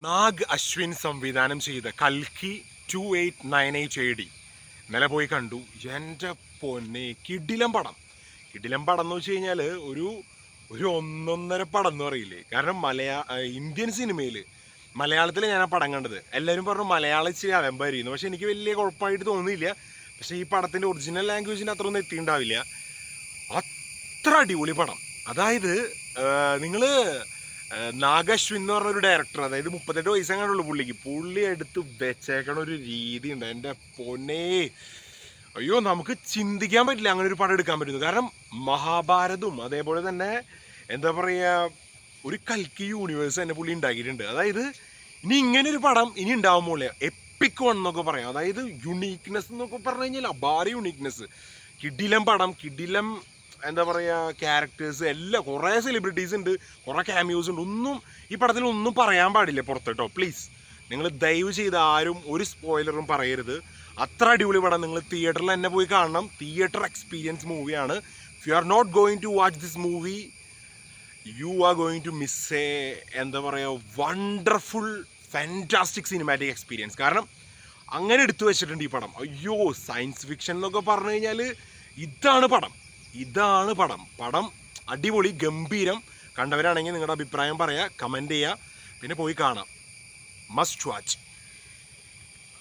നാഗ് അശ്വിൻ സംവിധാനം ചെയ്ത കൽക്കി 2898 AD ഇന്നലെ പോയി കണ്ടു. എൻ്റെ പൊന്നെ, കിടിലം പടം എന്ന് വെച്ച് കഴിഞ്ഞാൽ ഒരു ഒന്നൊന്നര പടം എന്ന് പറയില്ലേ. കാരണം ഇന്ത്യൻ സിനിമയിൽ മലയാളത്തിൽ ഞാൻ ആ പടം കണ്ടത്. എല്ലാവരും പറഞ്ഞു മലയാളം ഇച്ചിരി അലമ്പായിരിക്കുന്നു, പക്ഷെ എനിക്ക് വലിയ കുഴപ്പമായിട്ട് തോന്നിയില്ല. പക്ഷേ ഈ പടത്തിൻ്റെ ഒറിജിനൽ ലാംഗ്വേജിന് അത്ര ഒന്നും എത്തിയിട്ടുണ്ടാവില്ല. അത്ര അടിപൊളി പടം. അതായത് നിങ്ങൾ നാഗ് അശ്വിൻ എന്ന് പറഞ്ഞൊരു ഡയറക്ടർ, അതായത് 38 വയസ്സെങ്ങാണ്ടുള്ളൂ പുള്ളി എടുത്ത് വെച്ചേക്കണ ഒരു രീതി ഉണ്ട്. എൻ്റെ പൊന്നേ, അയ്യോ, നമുക്ക് ചിന്തിക്കാൻ പറ്റില്ല അങ്ങനെ ഒരു പടം എടുക്കാൻ പറ്റുന്നു. കാരണം മഹാഭാരതവും അതേപോലെ തന്നെ എന്താ പറയുക, ഒരു കൽക്കി യൂണിവേഴ്സ് തന്നെ പുള്ളി ഉണ്ടാക്കിയിട്ടുണ്ട്. അതായത് ഇനി ഇങ്ങനെ ഒരു പടം ഇനി ഉണ്ടാകുമ്പോൾ എപ്പിക് വൺ എന്നൊക്കെ പറയാം. അതായത് യുണീക്നെസ് എന്നൊക്കെ പറഞ്ഞു കഴിഞ്ഞാൽ അപാര യുണീക്നെസ്. കിടിലം പടം, കിടിലം എന്താ പറയുക, ക്യാരക്ടേഴ്സ് എല്ലാം, കുറേ സെലിബ്രിറ്റീസ് ഉണ്ട്, കുറേ ക്യാമിയോസ് ഉണ്ട്. ഒന്നും ഈ പടത്തിൽ ഒന്നും പറയാൻ പാടില്ല പുറത്ത് കേട്ടോ. പ്ലീസ് നിങ്ങൾ ദയവ് ചെയ്ത് ആരും ഒരു സ്പോയിലറും പറയരുത്. അത്ര അടിപൊളി പടം. നിങ്ങൾ തിയേറ്ററിൽ തന്നെ പോയി കാണണം. തിയേറ്റർ എക്സ്പീരിയൻസ് മൂവിയാണ്. If you are not going to watch this movie, you are going to miss എന്താ പറയുക, വണ്ടർഫുൾ ഫാൻറ്റാസ്റ്റിക് സിനിമാറ്റിക് എക്സ്പീരിയൻസ്. കാരണം അങ്ങനെ എടുത്തു വെച്ചിട്ടുണ്ട് ഈ പടം. അയ്യോ, സയൻസ് ഫിക്ഷൻ എന്നൊക്കെ പറഞ്ഞു കഴിഞ്ഞാൽ ഇതാണ് പടം. പടം അടിപൊളി, ഗംഭീരം. കണ്ടവരാണെങ്കിൽ നിങ്ങളുടെ അഭിപ്രായം പറയുക, കമൻറ്റ് ചെയ്യുക, പിന്നെ പോയി കാണാം. Must watch.